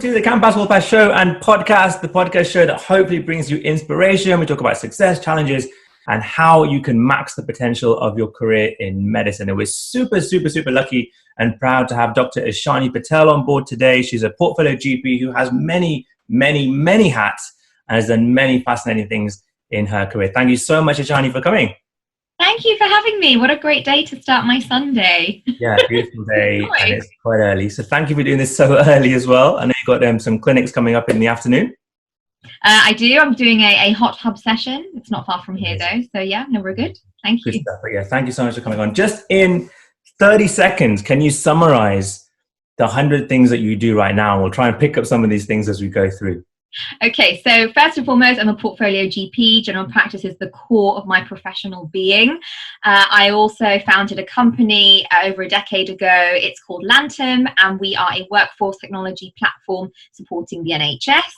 to the CanPassWillPass show and podcast, the podcast show that hopefully brings you inspiration. We talk about success, challenges, and how you can max the potential of your career in medicine. And we're super, super, super lucky and proud to have Dr. Ishani Patel on board today. She's a portfolio GP who has many, many, many hats and has done many fascinating things in her career. Thank you so much, Ishani, for coming. Thank you for having me. What a great day to start my Sunday. Yeah, beautiful day, and it's quite early. So thank you for doing this so early as well. I know you've got some clinics coming up in the afternoon. I do. I'm doing a hot hub session. It's not far from here though. So yeah, no, we're good. Thank you. Good stuff. Yeah, thank you so much for coming on. Just in 30 seconds, can you summarize the 100 things that you do right now? We'll try and pick up some of these things as we go through. Okay, so first and foremost, I'm a portfolio GP. General practice is the core of my professional being. I also founded a company over a decade ago. It's called Lantern, and we are a workforce technology platform supporting the NHS.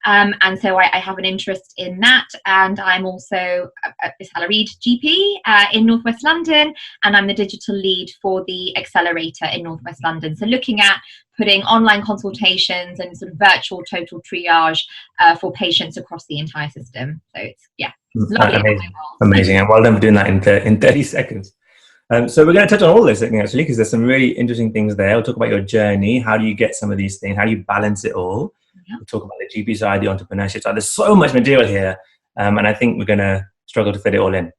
And so I have an interest in that, and I'm also a salaried GP in Northwest London, and I'm the digital lead for the accelerator in Northwest London. So looking at putting online consultations and sort of virtual total triage for patients across the entire system. So it's, yeah, lovely. Amazing. And well done for doing that in 30 seconds. So we're going to touch on all this actually, because there's some really interesting things there. We'll talk about your journey. How do you get some of these things? How do you balance it all? We'll talk about the GP side, the entrepreneurship side. There's so much material here, and I think we're going to struggle to fit it all in.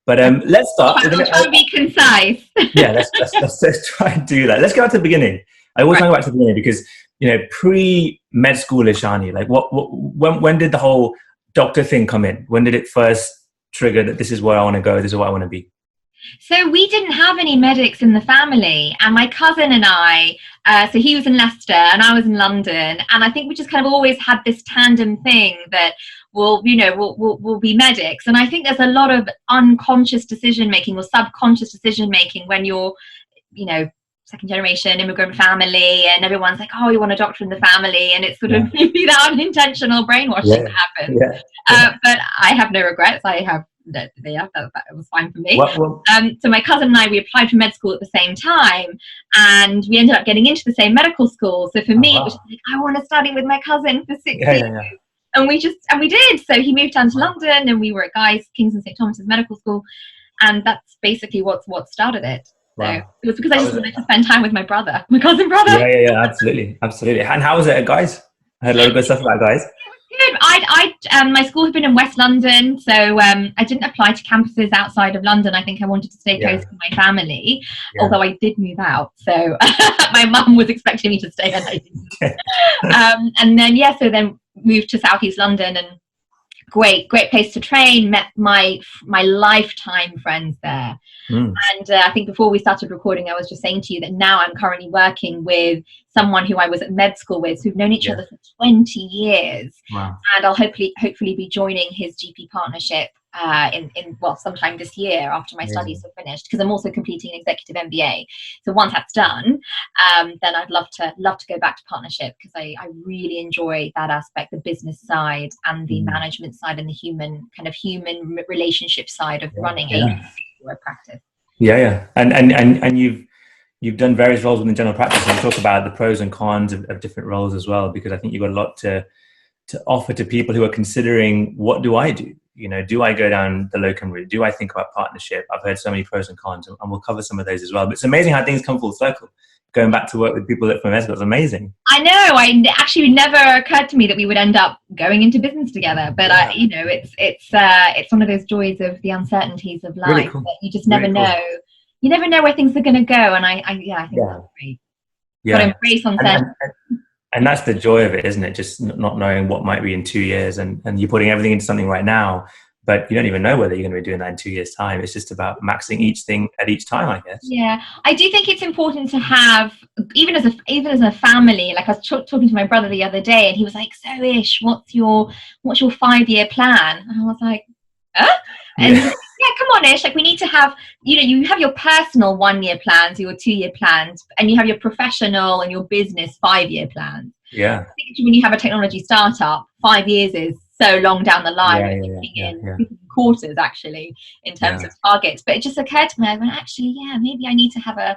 But let's start. I'll try to be concise. Yeah, let's try and do that. Let's go back to the beginning. I always go back to the beginning because, you know, pre-med school Ishani, like when did the whole doctor thing come in? When did it first trigger that this is where I want to go, this is what I want to be? So we didn't have any medics in the family, and my cousin and I, so he was in Leicester and I was in London, and I think we just kind of always had this tandem thing that we'll be medics. And I think there's a lot of unconscious decision making or subconscious decision making when you're, you know, second generation immigrant family, and everyone's like, oh, you want a doctor in the family, and it's sort of maybe that unintentional brainwashing that happens. But I have no regrets. I have that was fine for me. So my cousin and I, we applied for med school at the same time, and we ended up getting into the same medical school. So for me, it was just like, I want to study with my cousin for 6 years. And we did. So he moved down to London, and we were at Guy's, King's and St Thomas's Medical School, and that's basically what started it. So it was because I just wanted to spend time with my cousin brother. Yeah, absolutely. And how was it at Guy's? I heard a lot of good stuff about Guy's. Good. My school had been in West London, so I didn't apply to campuses outside of London. I think I wanted to stay close to my family, although I did move out. So my mum was expecting me to stay, and I didn't. And then so then moved to Southeast London, and great place to train. Met my lifetime friends there. And I think before we started recording, I was just saying to you that now I'm currently working with someone who I was at med school with, who've known each other for 20 years. And I'll hopefully be joining his GP partnership in sometime this year after my studies are finished, because I'm also completing an executive MBA. So once that's done, then I'd love to go back to partnership, because I really enjoy that aspect, the business side and the management side and the human relationship side of running a practice. And you've done various roles within general practice, and you talk about the pros and cons of different roles as well, because I think you've got a lot to offer to people who are considering, what do I do? You know, do I go down the locum route? Do I think about partnership? I've heard so many pros and cons, and we'll cover some of those as well. But it's amazing how things come full circle. Going back to work with people from med school is amazing. I know. Actually never occurred to me that we would end up going into business together. But it's one of those joys of the uncertainties of life. Really cool. That you just never know. You never know where things are going to go, and I think that's great. Got to embrace uncertainty. And that's the joy of it, isn't it? Just not knowing what might be in 2 years, and you're putting everything into something right now, but you don't even know whether you're going to be doing that in 2 years' time. It's just about maxing each thing at each time, I guess. Yeah, I do think it's important to have, even as a family. Like I was talking to my brother the other day, and he was like, "So Ish, what's your 5-year plan?" And I was like, "Huh?" And come on, Ish. Like, we need to have, you have your personal 1-year plans, your 2-year plans, and you have your professional and your business 5-year plans. Yeah. I think when you have a technology startup, 5 years is so long down the line. In quarters, actually, in terms of targets. But it just occurred to me, I went, actually, maybe I need to have a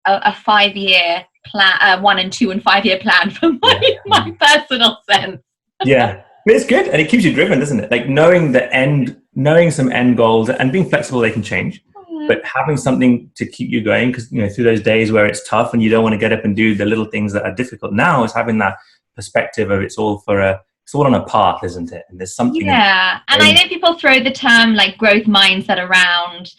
5-year plan, 1 and 2 and 5 year plan for my personal sense. Yeah, but it's good, and it keeps you driven, doesn't it? Like knowing some end goals and being flexible, they can change, but having something to keep you going, because through those days where it's tough and you don't want to get up and do the little things that are difficult. Now is having that perspective of it's all on a path, isn't it? And there's something. Yeah, and I know people throw the term like growth mindset around,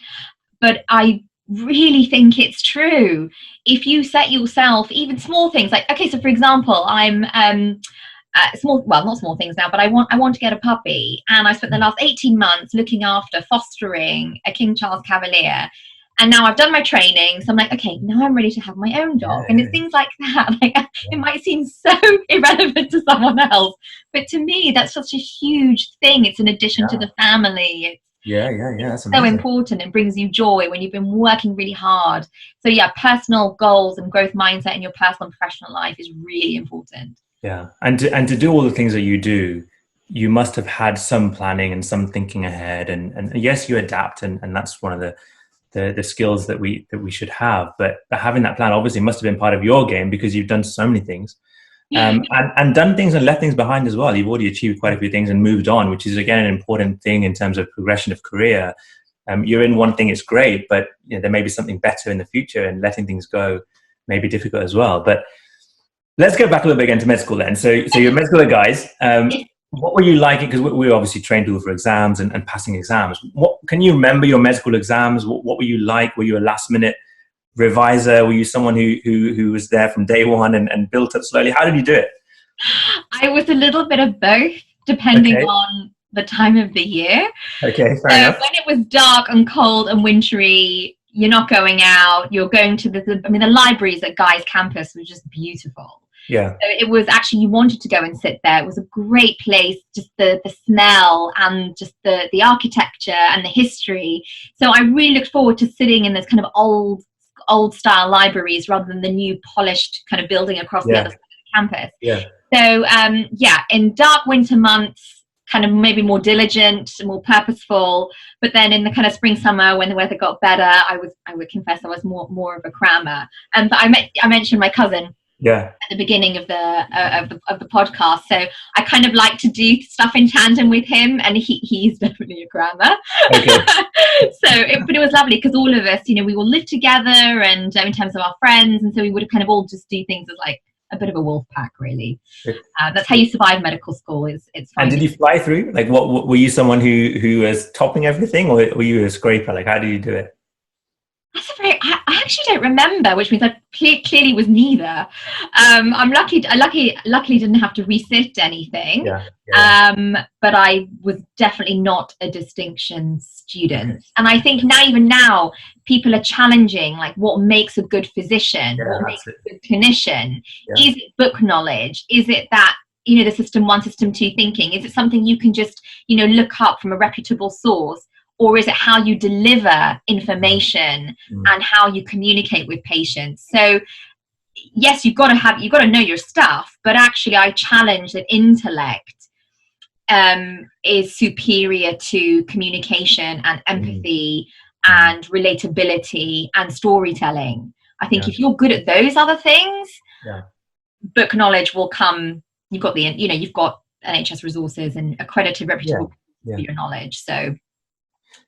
but I really think it's true. If you set yourself even small things, like, okay, so for example, I'm not small things now, but I want to get a puppy, and I spent the last 18 months looking after fostering a King Charles Cavalier, and now I've done my training, so I'm like, okay, now I'm ready to have my own dog. And it's things like that, like it might seem so irrelevant to someone else, but to me that's such a huge thing. It's an addition to the family. It's so important and brings you joy when you've been working really hard. So yeah, personal goals and growth mindset in your personal and professional life is really important. Yeah, and to do all the things that you do, you must have had some planning and some thinking ahead, and yes, you adapt, and that's one of the skills that we should have. But having that plan obviously must have been part of your game, because you've done so many things, and done things and left things behind as well. You've already achieved quite a few things and moved on, which is again an important thing in terms of progression of career. You're in one thing, it's great, but there may be something better in the future, and letting things go may be difficult as well. But let's go back a little bit again to med school then. So you're med school guys. What were you like? Because we obviously trained people for exams and passing exams. What can you remember your med school exams? What were you like? Were you a last minute reviser? Were you someone who was there from day one and built up slowly? How did you do it? I was a little bit of both, depending on the time of the year. Okay, fair enough. When it was dark and cold and wintry, you're not going out. You're going to the libraries at Guy's campus was just beautiful. Yeah. So it was actually, you wanted to go and sit there. It was a great place, just the smell and just the architecture and the history. So I really looked forward to sitting in this kind of old style libraries rather than the new polished kind of building across the other side of the campus. Yeah. So in dark winter months, kind of maybe more diligent, more purposeful. But then in the kind of spring, summer, when the weather got better, I would confess I was more of a crammer. But I mentioned my cousin. Yeah. At the beginning of the podcast, so I kind of like to do stuff in tandem with him, and he's definitely a crammer. Okay. But it was lovely because all of us, we all lived together, and in terms of our friends, and so we would kind of all just do things as like a bit of a wolf pack, really. That's how you survive medical school. It's fun. And did you fly through? Like, what were you someone who was topping everything, or were you a scraper? Like, how did you do it? That's I actually don't remember, which means I clearly was neither. I'm lucky. I luckily didn't have to resit anything. But I was definitely not a distinction student. And I think even now, people are challenging like what makes a good physician, what makes a good clinician. Is it book knowledge? Is it that the system 1, system 2 thinking? Is it something you can just look up from a reputable source? Or is it how you deliver information and how you communicate with patients? So yes, you've got to know your stuff, but actually I challenge that intellect is superior to communication and empathy and relatability and storytelling. I think if you're good at those other things, book knowledge will come. You've got you've got NHS resources and accredited reputable for your knowledge. So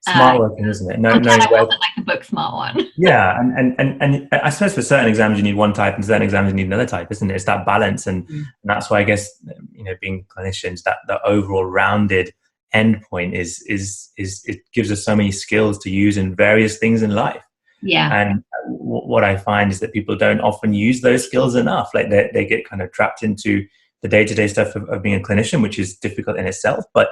smart working, isn't it? I wasn't like a book smart one. Yeah, and I suppose for certain exams you need one type, and certain exams you need another type, isn't it? It's that balance, and that's why I guess being clinicians, that the overall rounded endpoint is it gives us so many skills to use in various things in life. Yeah. And what I find is that people don't often use those skills enough. Like they get kind of trapped into the day-to-day stuff of being a clinician, which is difficult in itself, but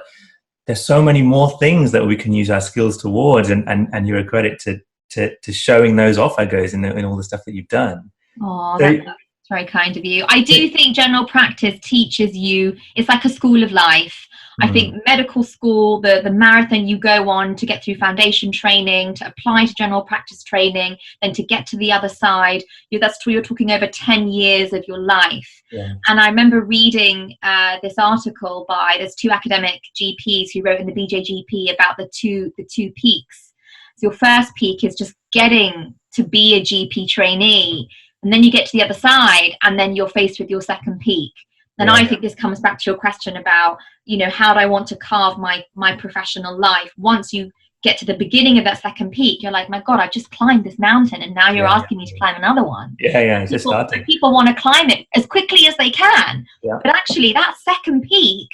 there's so many more things that we can use our skills towards, and you're a credit to showing those off, I guess, in all the stuff that you've done. Oh, that's very kind of you. I do think general practice teaches you, it's like a school of life. I think medical school, the marathon you go on to get through foundation training, to apply to general practice training, then to get to the other side, you're talking over 10 years of your life. Yeah. And I remember reading this article there's 2 academic GPs who wrote in the BJGP about the two peaks. So your first peak is just getting to be a GP trainee. and then you get to the other side, and then you're faced with your second peak. And I think this comes back to your question about, you know, how do I want to carve my professional life? Once you get to the beginning of that second peak, you're like, my God, I just climbed this mountain, and now you're asking me to climb another one. It's just starting. People want to climb it as quickly as they can. But actually, that second peak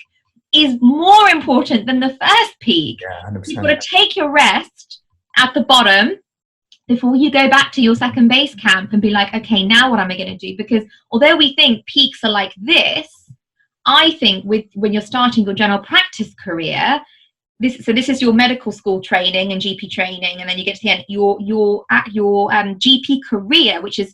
is more important than the first peak. 100%. You've got to take your rest at the bottom before you go back to your second base camp and be like, okay, now what am I going to do? Because although we think peaks are like this, I think when you're starting your general practice career, this is your medical school training and GP training, and then you get to the end, your GP career, which is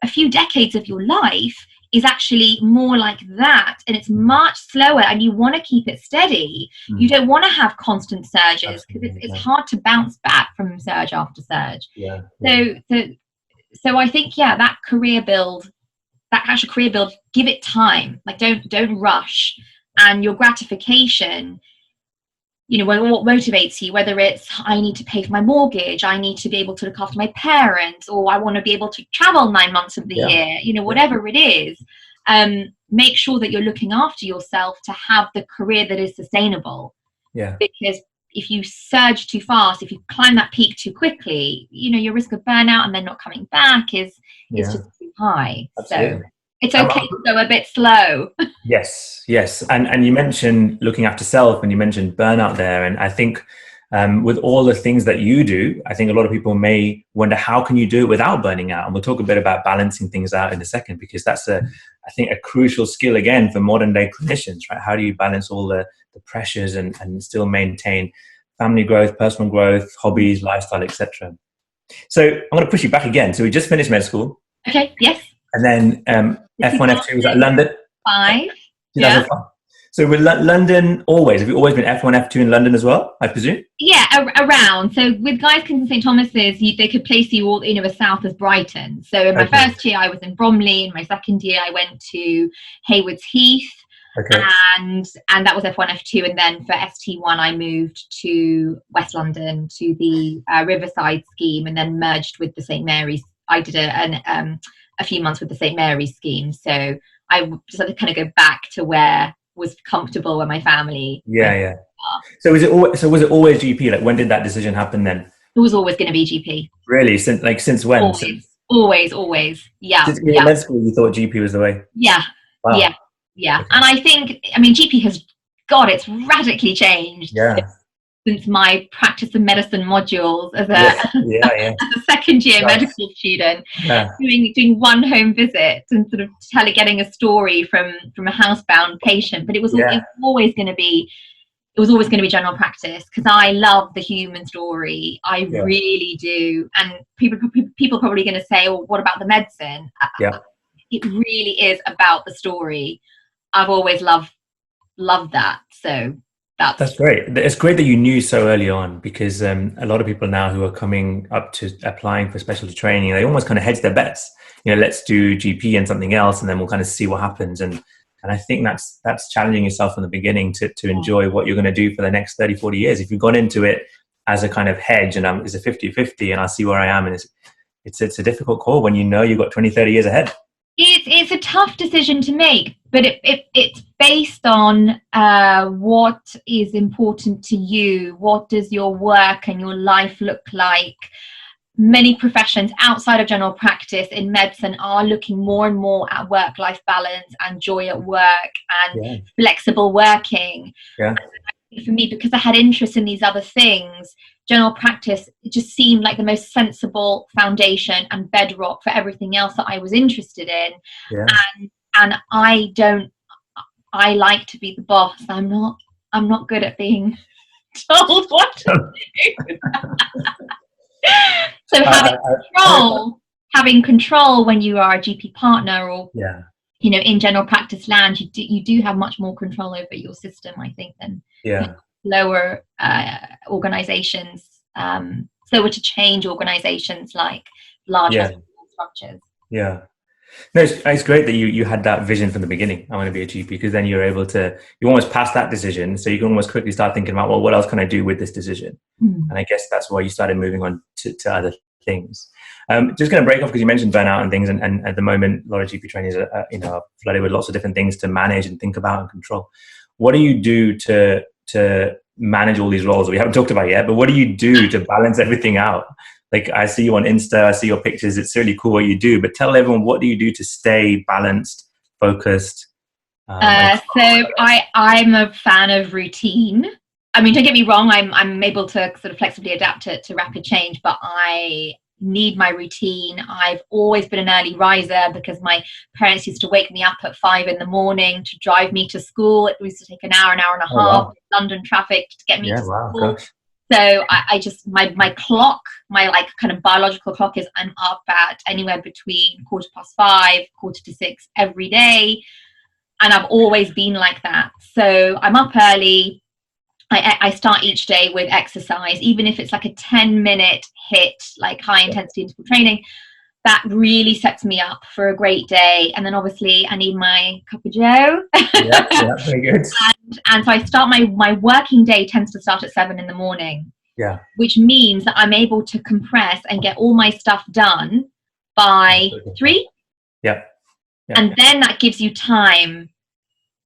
a few decades of your life, is actually more like that, and it's much slower, and you want to keep it steady. You don't want to have constant surges, because it's hard to bounce back from surge after surge. So I think that career build, that actual career build, give it time. Like don't rush, and your gratification, you know, what motivates you, whether it's I need to pay for my mortgage, I need to be able to look after my parents, or I want to be able to travel 9 months of the year, you know, whatever it is, make sure that you're looking after yourself to have the career that is sustainable. Because if you surge too fast, if you climb that peak too quickly, you know, your risk of burnout and then not coming back is just too high. Absolutely. So it's okay to go a bit slow. Yes. And you mentioned looking after self, and you mentioned burnout there. And I think with all the things that you do, I think a lot of people may wonder, how can you do it without burning out? And we'll talk a bit about balancing things out in a second, because that's I think a crucial skill again for modern day clinicians, right? How do you balance all the pressures and still maintain family growth, personal growth, hobbies, lifestyle, etc. So I'm going to push you back again. So we just finished med school. Okay. Yes. And then F1, F2 was at London. 5. 2005. So with London, always. Have you always been F1, F2 in London as well, I presume? Yeah, around. So with Guy's and St Thomas's, they could place you all, you know, as south as Brighton. So in my first year, I was in Bromley. In my second year, I went to Haywards Heath. And that was F1, F2. And then for ST1, I moved to West London to the Riverside scheme, and then merged with the St Mary's. I did a few months with the St Mary's scheme. So I just had to kind of go back to where was comfortable, where my family. So was it always GP? Like, when did that decision happen then? It was always going to be GP. Really? Since when? Always. Yeah. Since med school, you thought GP was the way? Yeah. Wow. Yeah. And I think, I mean, GP has, it's radically changed. Since my practice of medicine modules as a second year medical student, doing one home visit and sort of getting a story from a housebound patient. But it was always going to be general practice, because I love the human story. I really do. And people are probably going to say, "Oh, what about the medicine?" It really is about the story. I've always loved that. So. That's great. It's great that you knew so early on, because a lot of people now who are coming up to applying for specialty training, they almost kind of hedge their bets. You know, let's do GP and something else, and then we'll kind of see what happens. And I think that's challenging yourself from the beginning to enjoy what you're going to do for the next 30, 40 years. If you've gone into it as a kind of hedge and it's a 50-50 and I'll see where I am, and it's a difficult call when you know you've got 20, 30 years ahead. It's a tough decision to make, but it's based on what is important to you. What does your work and your life look like? Many professions outside of general practice in medicine are looking more and more at work-life balance and joy at work and flexible working. For me, because I had interest in these other things, general practice just seemed like the most sensible foundation and bedrock for everything else that I was interested in. And I like to be the boss. I'm not good at being told what to do. So having control when you are a GP partner, or you know, in general practice land, you do have much more control over your system, I think, than lower organizations, slower to change organizations like large structures. No, it's great that you had that vision from the beginning. I want to be a GP, because then you're able to, you almost pass that decision, so you can almost quickly start thinking about, well, what else can I do with this decision? And I guess that's why you started moving on to other things. Just going to break off because you mentioned burnout and things, and at the moment, a lot of GP trainers are, are flooded with lots of different things to manage and think about and control. What do you do to manage all these roles that we haven't talked about yet? But what do you do to balance everything out? Like, I see you on Insta, I see your pictures. It's really cool what you do. But tell everyone, what do you do to stay balanced, focused? So I'm a fan of routine. I mean, don't get me wrong, I'm able to sort of flexibly adapt to rapid change, but I need my routine. I've always been an early riser because my parents used to wake me up at 5 a.m. to drive me to school. It used to take an hour and a half, wow. London traffic to get me to wow, school. gosh. So I just, my clock, my like kind of biological clock is I'm up at anywhere between 5:15, 5:45 every day. And I've always been like that. So I'm up early. I start each day with exercise, even if it's like a 10-minute hit, like high intensity interval training. That really sets me up for a great day. And then obviously I need my cup of joe. Yeah, very good. And so I start my working day tends to start at 7 a.m. Yeah. Which means that I'm able to compress and get all my stuff done by 3. Yeah. And then that gives you time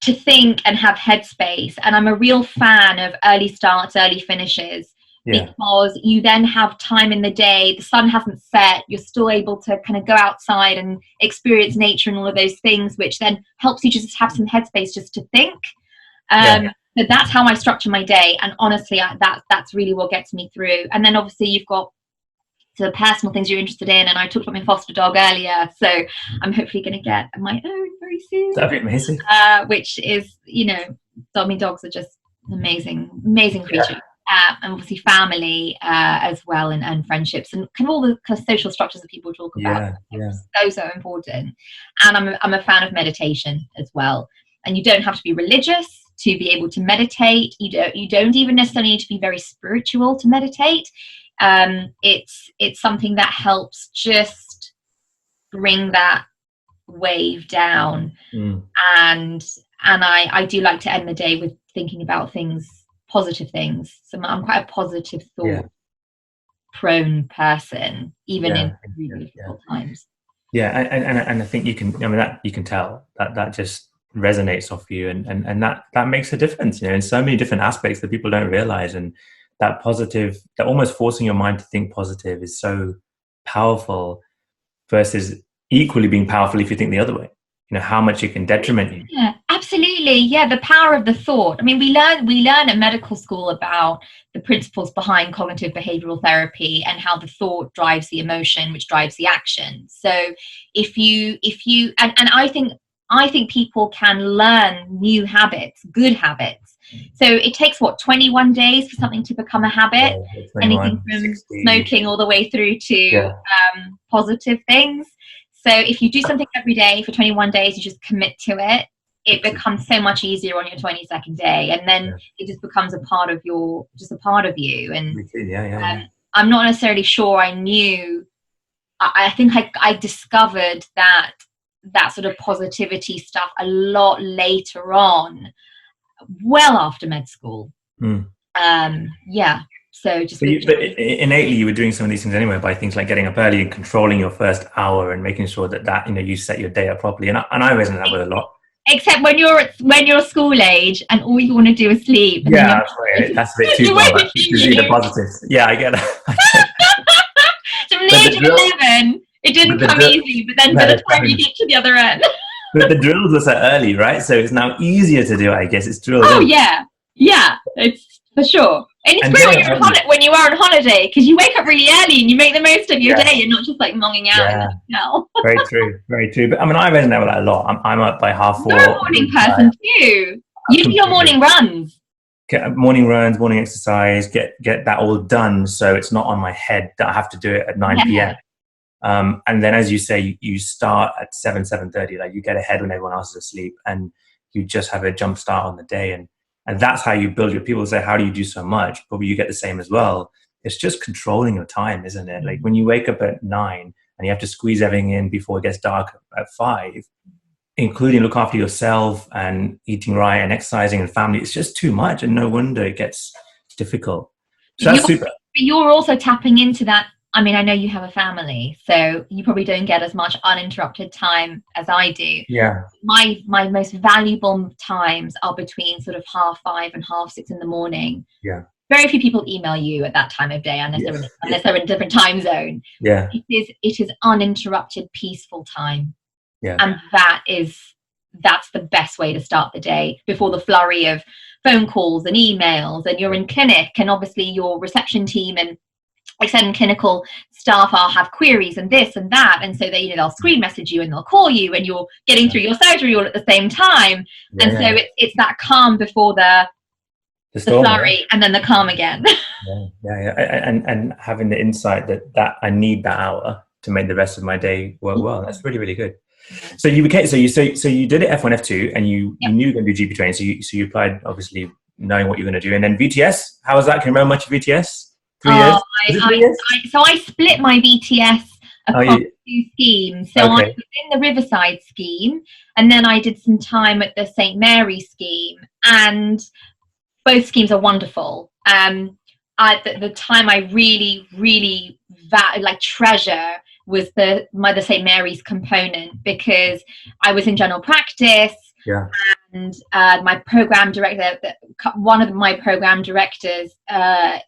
to think and have headspace. And I'm a real fan of early starts, early finishes, because you then have time in the day. The sun hasn't set. You're still able to kind of go outside and experience nature and all of those things, which then helps you just have some headspace just to think. So that's how I structure my day. And honestly, that's really what gets me through. And then obviously you've got the personal things you're interested in, and I talked about my foster dog earlier, so I'm hopefully going to get my own very soon. That'd be amazing. Which is, dogs are just amazing creatures. And obviously family as well, and friendships, and kind of all the kind of social structures that people talk about. So important. And I'm a fan of meditation as well. And you don't have to be religious to be able to meditate. You don't even necessarily need to be very spiritual to meditate. It's something that helps just bring that wave down. And I do like to end the day with thinking about positive things. So I'm quite a positive thought prone person, even in really difficult times. And I think you can tell that just resonates off you, and that makes a difference, in so many different aspects that people don't realize. And that almost forcing your mind to think positive is so powerful, versus equally being powerful if you think the other way. How much it can detriment you. Yeah, absolutely. Yeah, the power of the thought. I mean, we learn at medical school about the principles behind cognitive behavioral therapy and how the thought drives the emotion, which drives the action. So if you and I think people can learn new habits, good habits. So it takes 21 days for something to become a habit. Anything from 60. Smoking all the way through to positive things. So if you do something every day for 21 days, you just commit to it, it becomes so much easier on your 22nd day. And then it just becomes a part of you. And I'm not necessarily sure I knew. I think I discovered that sort of positivity stuff a lot later on, well after med school. So just. But innately, you were doing some of these things anyway, by things like getting up early and controlling your first hour and making sure that you set your day up properly. And I resonate that with a lot. Except when you're school age and all you want to do is sleep. That's right. That's a bit too far back to see the positives. Yeah, I get that. From the age of 11, it didn't come easy, but then by the time you get to the other end. But the drills were so early, right? So it's now easier to do, I guess. It's drills. Oh, yeah, it's for sure. And it's great when you are on holiday, because you wake up really early and you make the most of your day. You're not just like monging out. Very true. But I mean, I resonate with that a lot. I'm up by 4:30. You're a morning person too. You do your morning runs. Get morning runs, morning exercise, get that all done, so it's not on my head that I have to do it at 9 p.m. And then, as you say, you start at 7:30. Like, you get ahead when everyone else is asleep, and you just have a jump start on the day. And that's how you build your. People say, how do you do so much? Probably you get the same as well. It's just controlling your time, isn't it? Like, when you wake up at 9 and you have to squeeze everything in before it gets dark at 5, including look after yourself and eating right and exercising and family, it's just too much. And no wonder it gets difficult. So that's super. But you're also tapping into that I mean, I know you have a family, so you probably don't get as much uninterrupted time as I do. Yeah. My most valuable times are between sort of 5:30 and 6:30 in the morning. Yeah. Very few people email you at that time of day unless they're in a different time zone. Yeah. It is uninterrupted, peaceful time. Yeah. And that's the best way to start the day, before the flurry of phone calls and emails, and you're in clinic, and obviously your reception team and extended clinical staff have queries and this and that, and so they'll screen message you and they'll call you, and you're getting through your surgery all at the same time. So it's that calm before the storm, flurry, and then the calm again. And having the insight that I need that hour to make the rest of my day work well. That's really, really good. So you did it F1, F2, and you knew you were going to do GP training. So you applied, obviously knowing what you're going to do, and then VTS. How was that? Can you remember much of VTS? 3 years? So I split my VTS across 2 schemes. So I was in the Riverside scheme, and then I did some time at the St. Mary scheme, and both schemes are wonderful. The time I really, really treasure was the St. Mary's component, because I was in general practice. Yeah. And my program director, one of my program directors,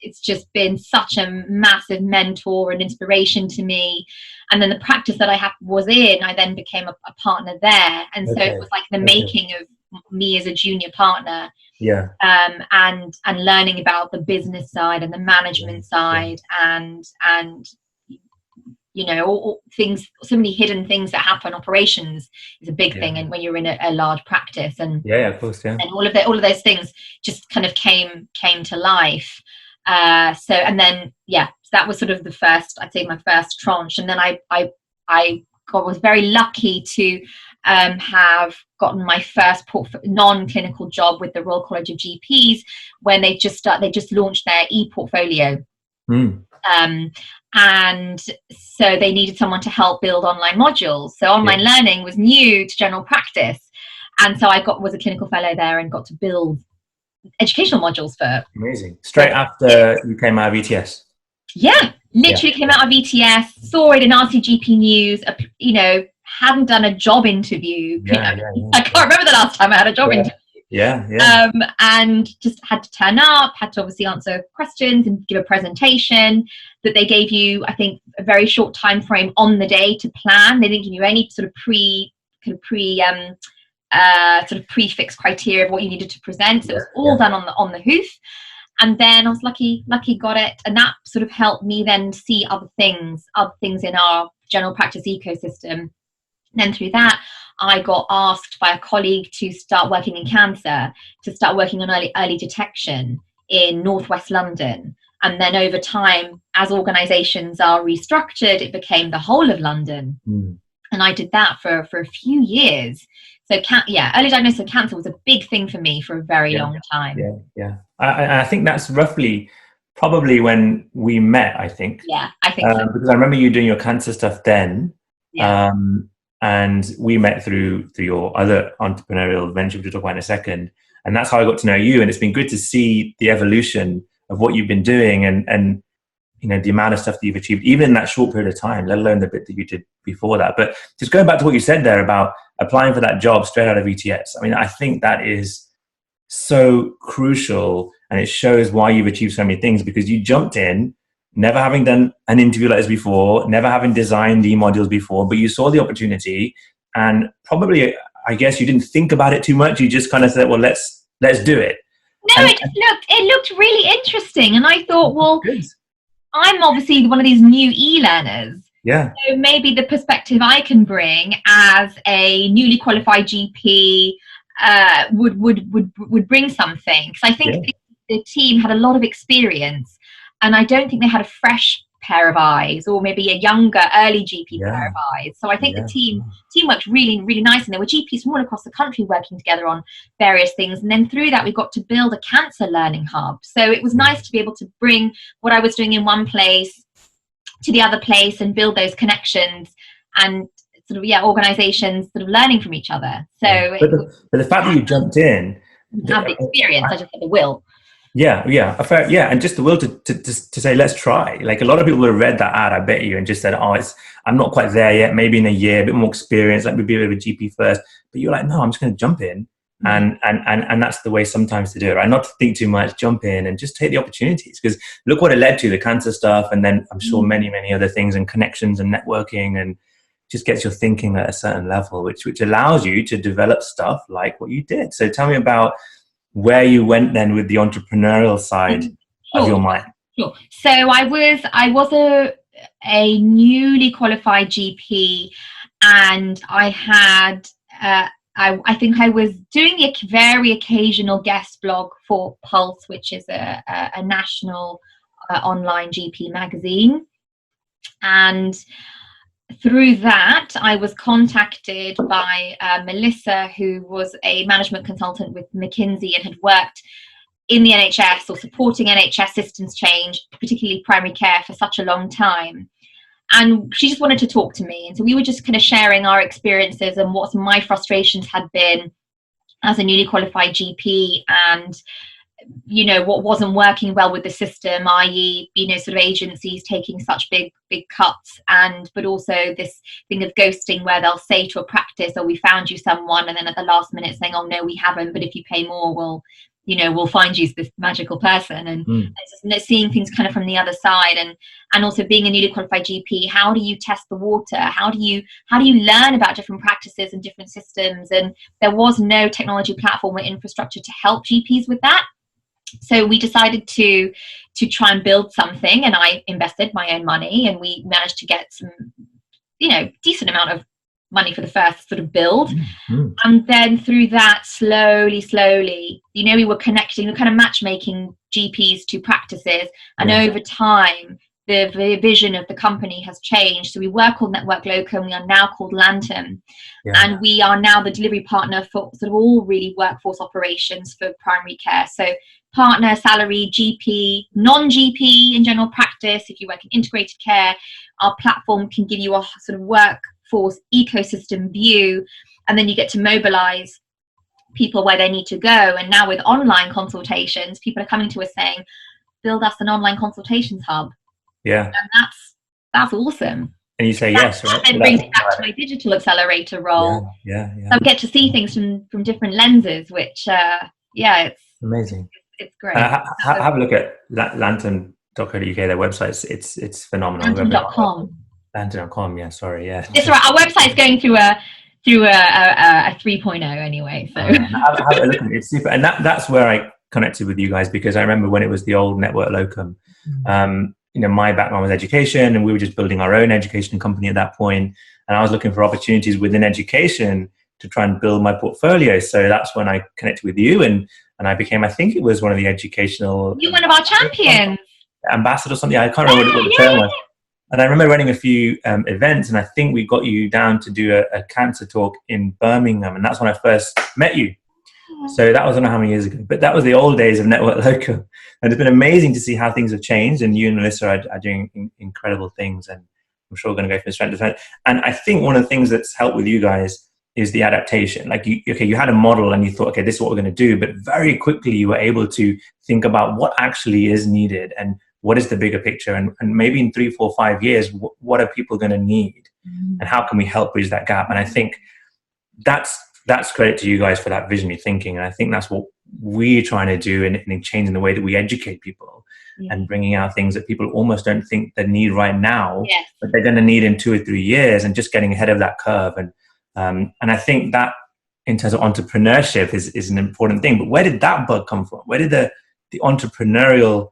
it's just been such a massive mentor and inspiration to me. And then the practice that I was in, I then became a partner there. And so it was like the making of me as a junior partner. Yeah. And learning about the business side and the management side, and all things, so many hidden things that happen. Operations is a big thing, and when you're in a large practice, and of course, and all of those things just kind of came to life. So that was sort of the first, I'd say, my first tranche. And then I was very lucky to have gotten my first non-clinical job with the Royal College of GPs, when they just launched their e-portfolio. And so they needed someone to help build online modules. So online learning was new to general practice, and so I was a clinical fellow there and got to build educational modules for. Amazing. Straight after you came out of ETS. Literally came out of ETS, saw it in RCGP News. Hadn't done a job interview. I can't remember the last time I had a job interview. And just had to turn up, had to obviously answer questions and give a presentation that they gave you, I think, a very short time frame on the day to plan. They didn't give you any sort of prefix criteria of what you needed to present. So it was all done on the hoof. And then I was lucky got it, and that sort of helped me then see other things in our general practice ecosystem. And then through that, I got asked by a colleague to start working in cancer, to start working on early detection in northwest London. And then over time, as organisations are restructured, it became the whole of London. And I did that for a few years. So early diagnosis of cancer was a big thing for me for a very long time. I think that's probably when we met, I think. I think so. Because I remember you doing your cancer stuff then. And we met through your other entrepreneurial venture, which we'll talk about in a second. And that's how I got to know you. And it's been good to see the evolution of what you've been doing, and the amount of stuff that you've achieved, even in that short period of time, let alone the bit that you did before that. But just going back to what you said there about applying for that job straight out of ETS, I mean, I think that is so crucial, and it shows why you've achieved so many things, because you jumped in, never having done an interview like this before, never having designed the modules before, but you saw the opportunity, and probably, I guess, you didn't think about it too much. You just kind of said, well, let's do it. No, it looked really interesting, and I thought, well, I'm obviously one of these new e-learners. So maybe the perspective I can bring as a newly qualified GP would bring something. Because I think the team had a lot of experience, and I don't think they had a fresh pair of eyes, or maybe a younger early GP pair of eyes. So I think the team worked really, really nice, and there were GPs from all across the country working together on various things. And then through that, we got to build a cancer learning hub. So it was nice to be able to bring what I was doing in one place to the other place and build those connections, and sort of organizations sort of learning from each other. So but the fact that you jumped in, have the experience, I just had the will. And just the will to say, let's try. Like a lot of people would have read that ad, I bet you, and just said, oh, I'm not quite there yet, maybe in a year, a bit more experience, let me be a bit of a GP first. But you're like, no, I'm just going to jump in. And that's the way sometimes to do it, right? Not to think too much, jump in and just take the opportunities, because look what it led to, the cancer stuff, and then I'm sure many other things, and connections and networking, and just gets your thinking at a certain level, which allows you to develop stuff like what you did. So tell me about where you went then with the entrepreneurial side of your mind. Sure. So I was a newly qualified GP, and I had I think I was doing a very occasional guest blog for Pulse, which is a national online GP magazine. And through that, I was contacted by Melissa, who was a management consultant with McKinsey and had worked in the NHS or supporting NHS systems change, particularly primary care, for such a long time. And she just wanted to talk to me. And so we were just kind of sharing our experiences and what my frustrations had been as a newly qualified GP, and what wasn't working well with the system, i.e., sort of agencies taking such big cuts, but also this thing of ghosting, where they'll say to a practice, oh, we found you someone, and then at the last minute saying, oh no, we haven't, but if you pay more, we'll find you this magical person. And just seeing things kind of from the other side, and also being a newly qualified GP, how do you test the water? How do you learn about different practices and different systems? And there was no technology platform or infrastructure to help GPs with that. So we decided to try and build something, and I invested my own money, and we managed to get some, decent amount of money for the first sort of build. And then through that, slowly, we were connecting, we kind of matchmaking GPs to practices, and over time, the vision of the company has changed. So we were called Network Locum, we are now called Lantern, and we are now the delivery partner for sort of all really workforce operations for primary care. So partner, salary, GP, non-GP in general practice. If you work in integrated care, our platform can give you a sort of workforce ecosystem view, and then you get to mobilize people where they need to go. And now with online consultations, people are coming to us saying, build us an online consultations hub. And that's awesome. And you say yes, right? And brings me back to my digital accelerator role. So I get to see things from different lenses, which it's amazing. It's great. Have a look at lantern.co.uk, their website. It's phenomenal. Lantern.com. Lantern.com, It's all right. Our website is going through a 3.0 anyway. So have a look at it. It's super. And that's where I connected with you guys, because I remember when it was the old Network Locum. My background was education, and we were just building our own education company at that point. And I was looking for opportunities within education to try and build my portfolio. So that's when I connected with you, and I became, I think it was one of the educational... You're one of our champions. Ambassador or something. I can't remember what the term was. And I remember running a few events, and I think we got you down to do a cancer talk in Birmingham. And that's when I first met you. So that was, I don't know how many years ago, but that was the old days of Network Locum. And it's been amazing to see how things have changed. And you and Melissa are doing incredible things. And I'm sure we're going to go from strength to strength. And I think one of the things that's helped with you guys is the adaptation. Like you had a model and you thought, okay, this is what we're going to do. But very quickly you were able to think about what actually is needed and what is the bigger picture. And maybe in 3, 4, 5 years, what are people going to need? And how can we help bridge that gap? And I think that's credit to you guys for that visionary thinking. And I think that's what we're trying to do in changing the way that we educate people and bringing out things that people almost don't think they need right now, but they're going to need in 2 or 3 years, and just getting ahead of that curve. And I think that in terms of entrepreneurship is an important thing. But where did that bug come from? Where did the entrepreneurial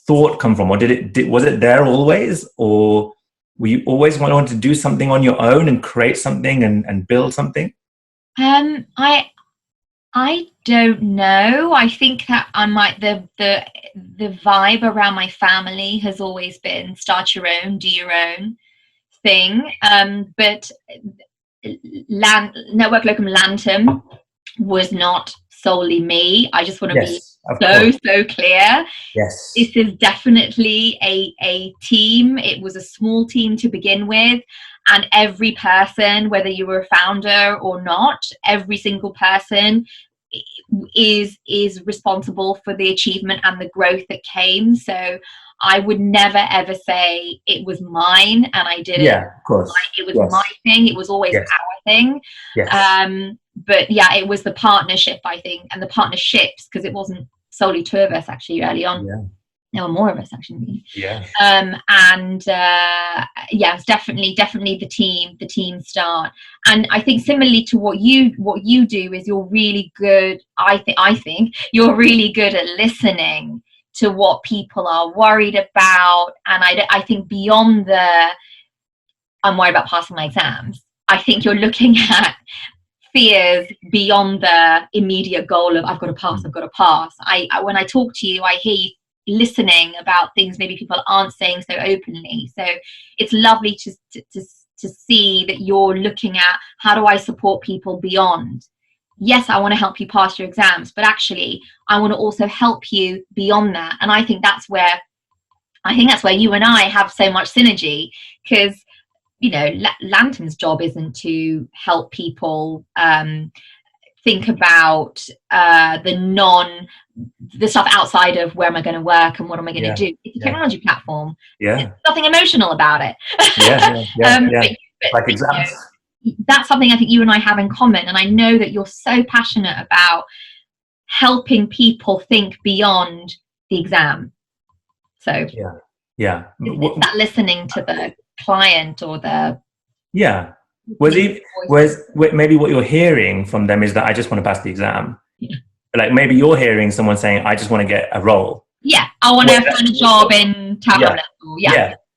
thought come from? Or was it there always? Or were you always wanting to do something on your own and create something and build something? I don't know. I think that the vibe around my family has always been start your own, do your own thing. But Network Locum Lantern was not solely me. I just want to be so clear. Yes. This is definitely a team. It was a small team to begin with. And every person, whether you were a founder or not, every single person is responsible for the achievement and the growth that came. So I would never ever say it was mine and I did it. Yeah, of course. It was my thing. It was always our thing. Yes. But yeah, it was the partnership, I think, and the partnerships, because it wasn't solely two of us actually early on. Yeah. There were more of us actually. Yeah. It's definitely the team start. And I think similarly to what you do is you're really good. I think you're really good at listening to what people are worried about. And I think beyond I'm worried about passing my exams, I think you're looking at fears beyond the immediate goal of I've got to pass. When I talk to you, I hear you listening about things maybe people aren't saying so openly. So it's lovely to see that you're looking at, how do I support people beyond? Yes, I want to help you pass your exams, but actually I want to also help you beyond that. And I think that's where you and I have so much synergy, because Lantern's job isn't to help people think about the stuff outside of where am I going to work and what am I going to do. It's a technology platform. There's nothing emotional about it. Like exams. That's something I think you and I have in common, and I know that you're so passionate about helping people think beyond the exam. So it's that listening to the client or the maybe what you're hearing from them is that I just want to pass the exam. Like maybe you're hearing someone saying I just want to get a role. I want to find a job in town.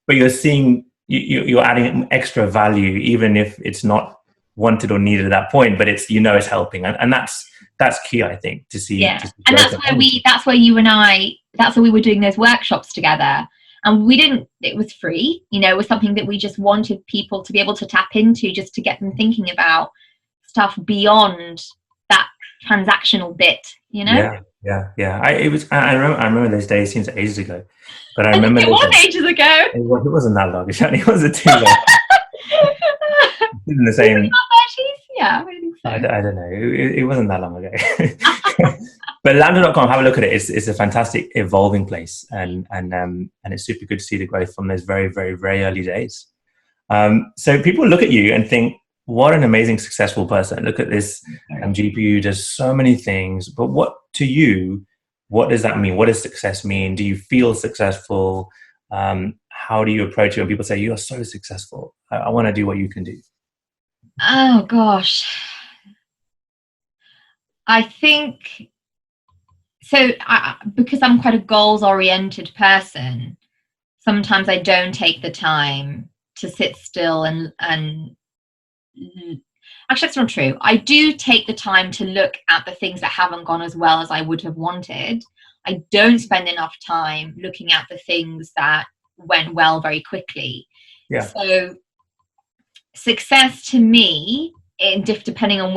But you're seeing you're adding extra value, even if it's not wanted or needed at that point, but it's it's helping, and that's key, I think, to see. And that's where you and I, that's where we were doing those workshops together. And it was free, it was something that we just wanted people to be able to tap into, just to get them thinking about stuff beyond that transactional bit, I remember those days, seems ages ago, but I remember it was ages ago. It wasn't that long. Ishani, was it too long? In the same. Yeah, I think so. I don't know. It wasn't that long ago. But Lantern.com, have a look at it. It's a fantastic evolving place, and it's super good to see the growth from those very, very, very early days. So people look at you and think, what an amazing, successful person. Look at this GPU, does so many things. But what does that mean? What does success mean? Do you feel successful? How do you approach it when people say, you are so successful? I want to do what you can do. Oh, gosh. I think... So because I'm quite a goals-oriented person, sometimes I don't take the time to sit still and actually, that's not true. I do take the time to look at the things that haven't gone as well as I would have wanted. I don't spend enough time looking at the things that went well very quickly. So success to me, depending on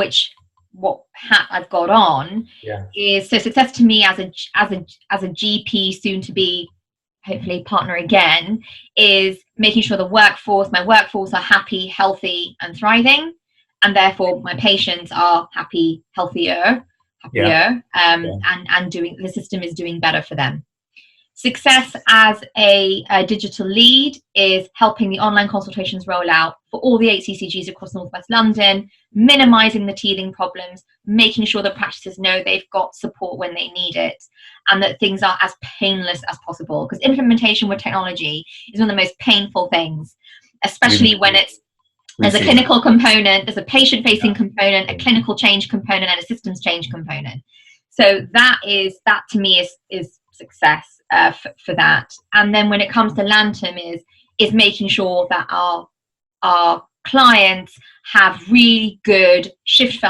what hat I've got on, is so success to me as a GP, soon to be hopefully partner again, is making sure my workforce are happy, healthy and thriving, and therefore my patients are happy, happier, and the system is doing better for them. Success as a digital lead is helping the online consultations roll out for all the 8 CCGs across North West London, minimising the teething problems, making sure that practices know they've got support when they need it, and that things are as painless as possible. Because implementation with technology is one of the most painful things, especially when there's a clinical component, there's a patient-facing component, a clinical change component, and a systems change component. So that to me is success for that. And then when it comes to Lantern is making sure that our clients have really good shift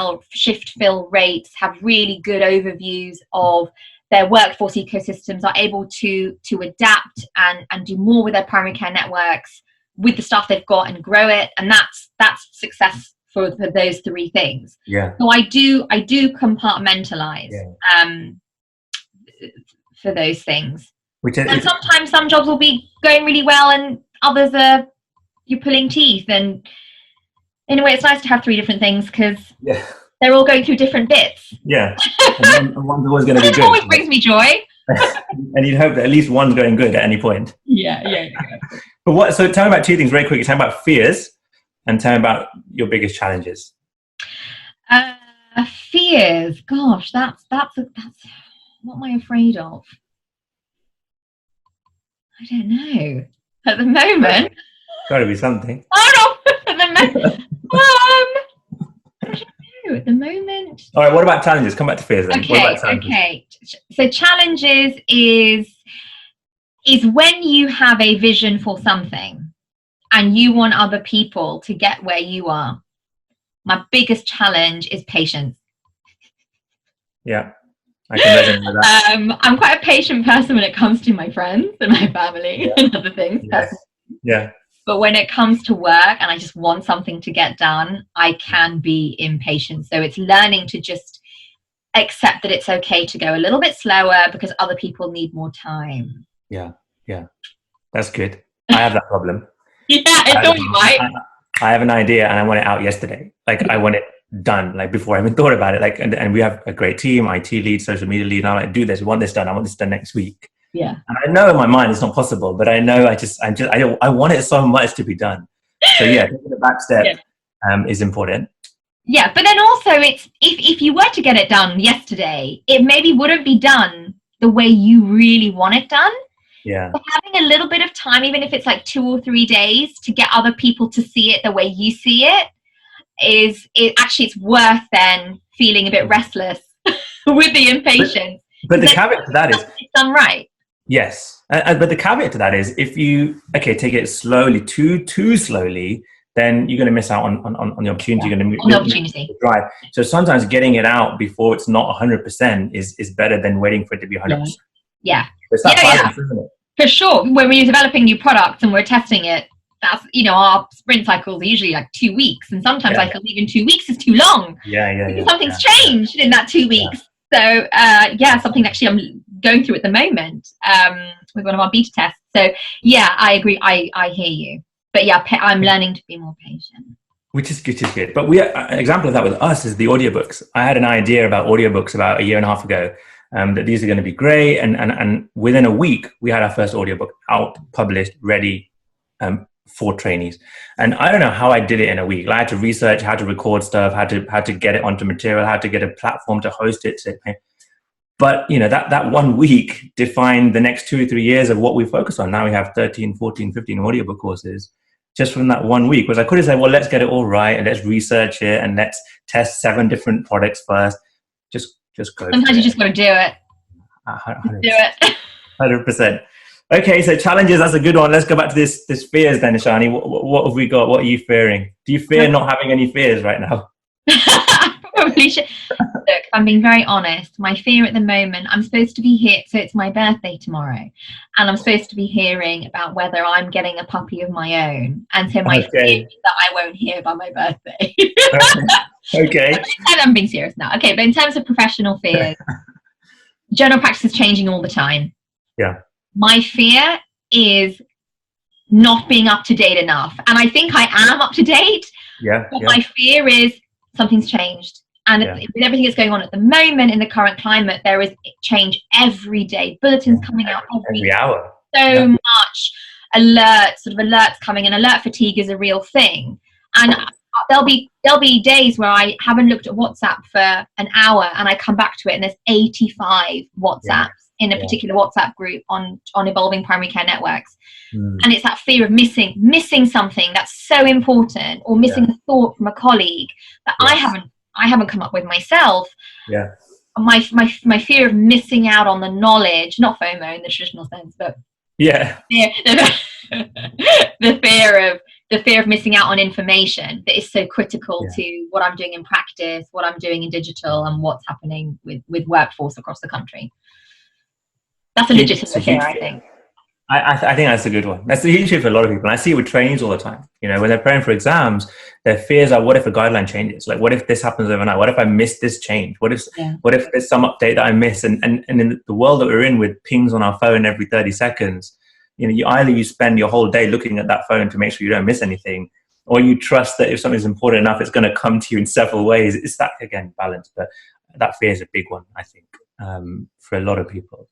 fill rates, have really good overviews of their workforce ecosystems, are able to adapt and do more with their primary care networks with the stuff they've got and grow it. And that's success for those three things. So I do compartmentalize for those things. And sometimes some jobs will be going really well and others you're pulling teeth. And in a way, it's nice to have three different things, because They're all going through different bits. Yeah. And one's always going to be good. It always brings me joy. And you'd hope that at least one's going good at any point. Yeah. But so tell me about two things very quickly. Tell me about fears and tell me about your biggest challenges. Fears. Gosh, that's what am I afraid of? I don't know. At the moment. Got to be something. I don't know. At the moment. I don't know. At the moment. All right. What about challenges? Come back to fears then. Okay. So challenges is when you have a vision for something and you want other people to get where you are. My biggest challenge is patience. Yeah, I can resonate with that. I'm quite a patient person when it comes to my friends and my family and other things. Yes. Yeah. But when it comes to work and I just want something to get done, I can be impatient. So it's learning to just accept that it's okay to go a little bit slower because other people need more time. Yeah. That's good. I have that problem. Yeah, it's all right. I have an idea and I want it out yesterday. Like I want it done, like before I even thought about it. Like, and we have a great team, IT lead, social media lead. And I'm like, do this, we want this done. I want this done next week. Yeah. And I know in my mind it's not possible, but I know I want it so much to be done. So yeah, taking the back step is important. Yeah, but then also it's if you were to get it done yesterday, it maybe wouldn't be done the way you really want it done. Yeah. But having a little bit of time, even if it's like 2 or 3 days, to get other people to see it the way you see it, it's worth then feeling a bit restless with the impatience. But the caveat to that is it's done right. Yes, but the caveat to that is if you take it slowly, too slowly, then you're going to miss out on the opportunity. You're going to miss the drive. So sometimes getting it out before it's not 100% is better than waiting for it to be 100%. Yeah. It's that balance, isn't it? For sure. When we're developing new products and we're testing it, that's, our sprint cycles are usually like 2 weeks. And sometimes I feel even 2 weeks is too long. Because something's changed in that 2 weeks. So, something actually I'm going through at the moment with one of our beta tests. So, yeah, I agree. I hear you. But yeah, I'm learning to be more patient. Which is good. But an example of that with us is the audiobooks. I had an idea about audiobooks about a year and a half ago. That these are going to be great. And within a week, we had our first audiobook out, published, ready for trainees. And I don't know how I did it in a week. I had to research how to record stuff, how to get it onto material, how to get a platform to host it. But, that 1 week defined the next 2 or 3 years of what we focus on. Now we have 13, 14, 15 audiobook courses just from that 1 week. Whereas I could have said, well, let's get it all right and let's research it and let's test 7 different products first. Just go. Sometimes you just got to do it. 100%. Do it. 100%. Okay, so challenges, that's a good one. Let's go back to this fears then, Ishani. What have we got? What are you fearing? Do you fear not having any fears right now? Probably should. Look, I'm being very honest. My fear at the moment, I'm supposed to be here. So it's my birthday tomorrow. And I'm supposed to be hearing about whether I'm getting a puppy of my own. And so my fear is that I won't hear about my birthday. Okay. I'm being serious now. Okay, but in terms of professional fears, general practice is changing all the time. Yeah. My fear is not being up to date enough. And I think I am up to date. Yeah. But my fear is something's changed. And with everything that's going on at the moment in the current climate, there is change every day. Bulletins coming out every hour. So much alerts coming in. Alert fatigue is a real thing. And there'll be days where I haven't looked at WhatsApp for an hour and I come back to it and there's 85 WhatsApps in a particular WhatsApp group on evolving primary care networks. And it's that fear of missing something that's so important, or missing a thought from a colleague that I haven't come up with myself. Yeah. My fear of missing out on the knowledge, not FOMO in the traditional sense, but the fear of missing out on information that is so critical to what I'm doing in practice, what I'm doing in digital, and what's happening with workforce across the country. That's a legitimate fear, I think. I think that's a good one. That's a huge fear for a lot of people. And I see it with trainees all the time. When they're preparing for exams, their fears are, what if a guideline changes? Like, what if this happens overnight? What if I miss this change? What if there's some update that I miss? And in the world that we're in, with pings on our phone every 30 seconds, you spend your whole day looking at that phone to make sure you don't miss anything, or you trust that if something's important enough, it's going to come to you in several ways. It's that, again, balance. But that fear is a big one, I think, for a lot of people.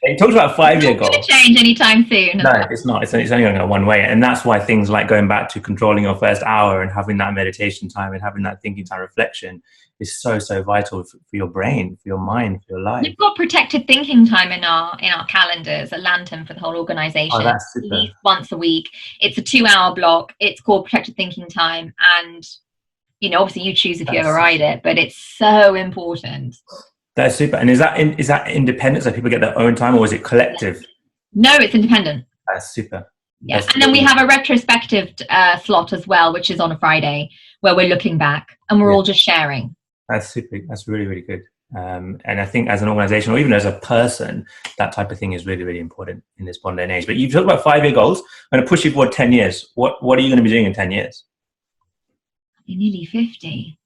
You talked about 5-year goals. It's not going to change anytime soon. No, it's not. It's only going one way. And that's why things like going back to controlling your first hour and having that meditation time and having that thinking time, reflection, is so, so vital for your brain, for your mind, for your life. We've got protected thinking time in our calendars, a lantern for the whole organisation. Oh, that's super. At least once a week. It's a 2-hour block. It's called protected thinking time. And, you know, obviously you choose if you override it, but it's so important. That's super. And is that independent, so people get their own time, or is it collective? No, it's independent. That's super. Yeah, and then we have a retrospective slot as well, which is on a Friday, where we're looking back and we're all just sharing. That's super. That's really, really good. And I think as an organisation, or even as a person, that type of thing is really, really important in this modern day and age. But you've talked about 5-year goals. I'm going to push you forward 10 years. What are you going to be doing in 10 years? You're nearly 50.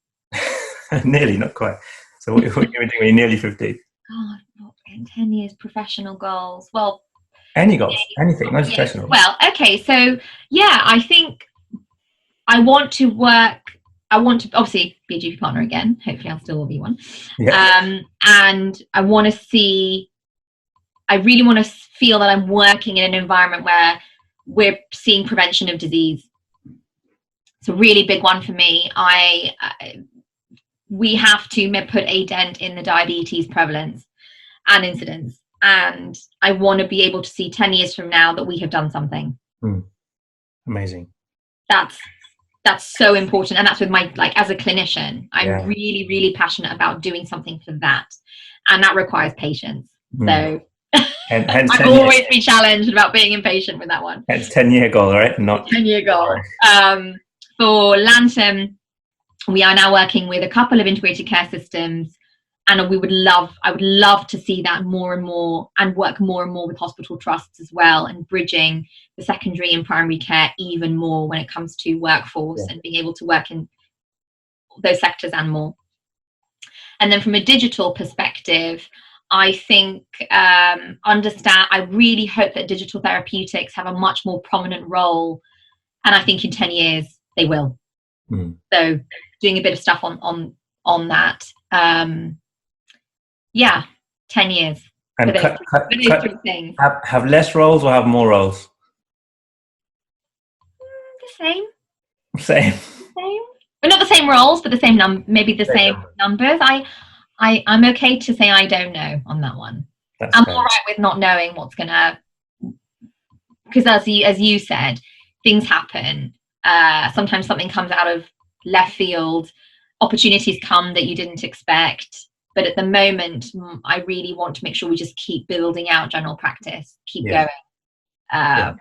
Nearly, not quite. So what are you going to be doing when you're nearly 50? God, in 10 years, professional goals. Well, any goals, anything, not just professional. Well, okay, so yeah, I think I want to obviously be a GP partner again. Hopefully I'll still be one. Yeah. And I really want to feel that I'm working in an environment where we're seeing prevention of disease. It's a really big one for me. We have to put a dent in the diabetes prevalence and incidence. And I want to be able to see 10 years from now that we have done something. Amazing. That's so important. And that's with my, as a clinician, I'm really, really passionate about doing something for that. And that requires patience. So I'd always be challenged about being impatient with that one. It's 10-year goal, right? Not 10-year goal. For Lantern, we are now working with a couple of integrated care systems, and I would love to see that more and more, and work more and more with hospital trusts as well, and bridging the secondary and primary care even more when it comes to workforce and being able to work in those sectors and more. And then from a digital perspective, I think I really hope that digital therapeutics have a much more prominent role, and I think in 10 years they will. So doing a bit of stuff on that. 10 years. And those three things. Have less roles or have more roles? The same. But not the same roles, but the same same numbers. I'm okay to say I don't know on that one. I'm all right with not knowing what's gonna, because as you said, things happen. Sometimes something comes out of left field, opportunities come that you didn't expect. But at the moment, I really want to make sure we just keep building out general practice, keep going. I'm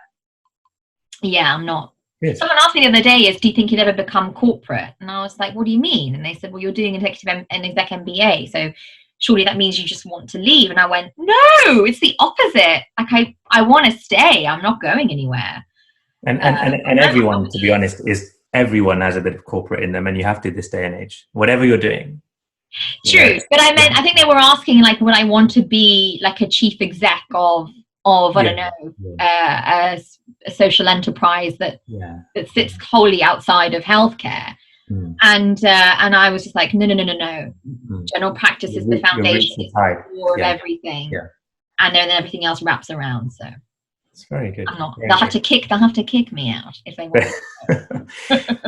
not. Yes. Someone asked me the other day, do you think you'd ever become corporate? And I was like, what do you mean? And they said, well, you're doing an exec MBA, so surely that means you just want to leave. And I went, no, it's the opposite. Like I want to stay. I'm not going anywhere. And everyone, to be honest, everyone has a bit of corporate in them, and you have to this day and age, whatever you're doing. True, but I think they were asking would I want to be like a chief exec of I don't know, a social enterprise that sits wholly outside of healthcare. And I was just like, no. General practice is the foundation, it's the core of everything, and then everything else wraps around. So it's very good. They'll have to kick me out if they want. A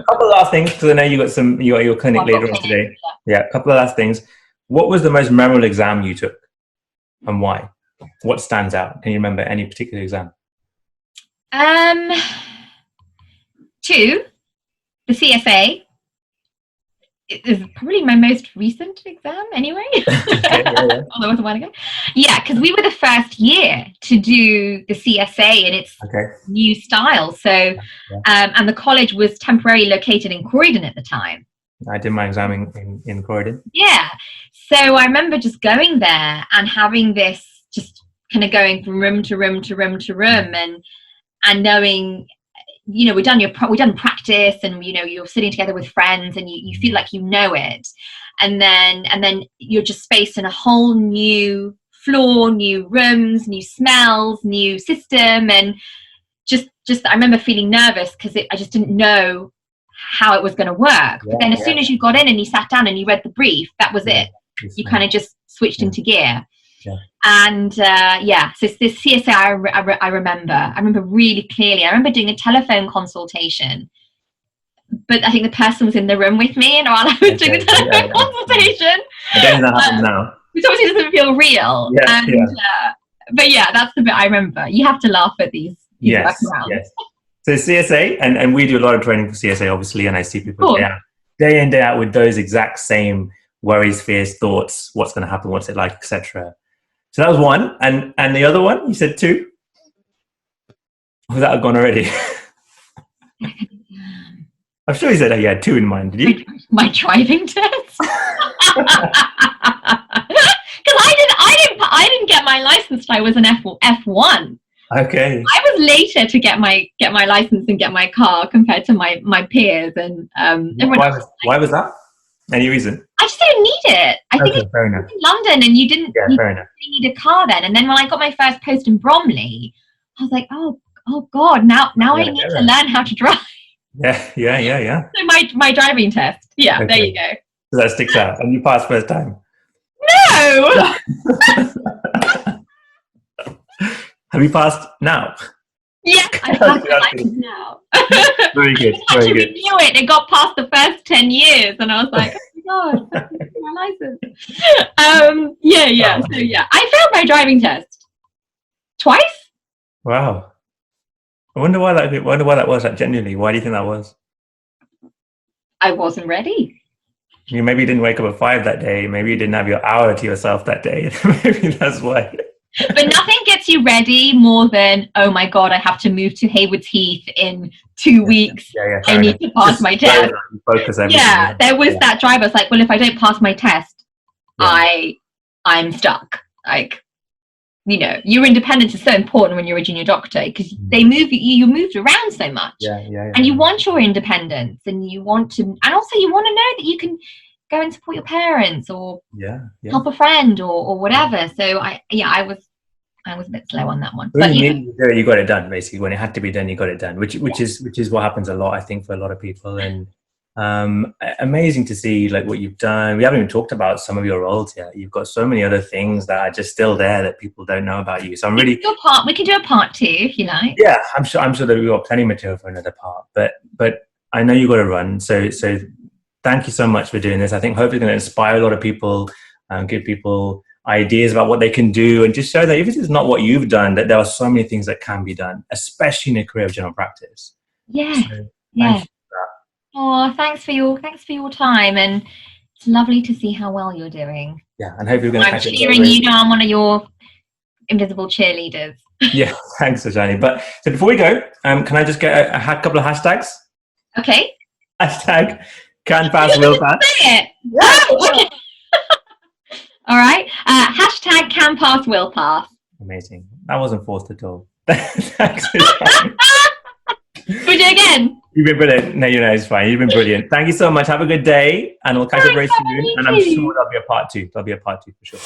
couple of last things, because I know you got your clinic later on today. A couple of last things. What was the most memorable exam you took, and why? What stands out? Can you remember any particular exam? 2, the CSA. It is probably my most recent exam anyway. Although it was a while ago. Yeah, because we were the first year to do the CSA in its new style. So, and the college was temporarily located in Croydon at the time. I did my exam in Croydon. Yeah. So I remember just going there and having this, just kind of going from room to room to room to room, and knowing, we've done practice, and you're sitting together with friends, and you feel like you know it, and then you're just spaced in a whole new floor, new rooms, new smells, new system, and just I remember feeling nervous because I just didn't know how it was going to work. But then as soon as you got in and you sat down and you read the brief, that was it. You kind of just switched into gear. And so this CSA, I remember really clearly. I remember doing a telephone consultation, but I think the person was in the room with me, and while I was doing the telephone consultation, again, that happens now. Which obviously doesn't feel real. But yeah, that's the bit I remember. You have to laugh at these workarounds. So CSA, and we do a lot of training for CSA, obviously, and I see people day in, day out with those exact same worries, fears, thoughts, what's going to happen, what's it like, etc. So that was one. And the other one, you said two? Or was that gone already? I'm sure you said you had two in mind, did you? My driving test? Because I didn't get my license till I was an F1. Okay. I was later to get my license and get my car compared to my peers, and why was that? Any reason? I just didn't need it. I think it's fair enough. In London, and you didn't really need a car then. And then when I got my first post in Bromley, I was like, oh God, now I need to learn how to drive. Yeah. So my driving test. Yeah, there you go. So that sticks out, and you passed first time. No. Have you passed now? Yeah, I have my license now. Very good. Very good. Knew it. It got past the first 10 years, and I was like, oh my God, my license. So I failed my driving test twice. Wow. I wonder why that was. Like, genuinely, why do you think that was? I wasn't ready. You maybe didn't wake up at 5 that day. Maybe you didn't have your hour to yourself that day. Maybe that's why. But nothing gets you ready more than, oh my God, I have to move to Haywards Heath in 2 weeks. I need to pass my test. Focus everything. There was that drive. I was like, well, if I don't pass my test, I'm stuck. Like, your independence is so important when you're a junior doctor, because they move you moved around so much. And you want your independence, and you want to, and also you want to know that you can go and support your parents or help a friend or whatever. So I was a bit slow on that one. But you got it done, basically. When it had to be done, you got it done, which is what happens a lot, I think, for a lot of people. And amazing to see like what you've done. We haven't even talked about some of your roles yet. You've got so many other things that are just still there that people don't know about you. So I'm really we can do a part 2 if you like. Yeah, I'm sure that we've got plenty of material for another part. But I know you got to run. So thank you so much for doing this. I think hopefully going to inspire a lot of people and give people ideas about what they can do, and just show that if it's not what you've done, that there are so many things that can be done, especially in a career of general practice. Thanks for your time, and it's lovely to see how well you're doing. Yeah, and hopefully we're going to catch cheering you. I'm one of your invisible cheerleaders. Yeah, thanks, Ishani. But so before we go, can I just get a couple of hashtags? Okay. Hashtag CanPassWillPass. Say it. Okay. All right. Hashtag CanPassWillPass. Amazing. That wasn't forced at all. Thanks, Ishani. We do again. You've been brilliant. No, it's fine. You've been brilliant. Thank you so much. Have a good day, and we'll catch up very soon. And I'm sure there'll be a part 2. There'll be a part 2 for sure.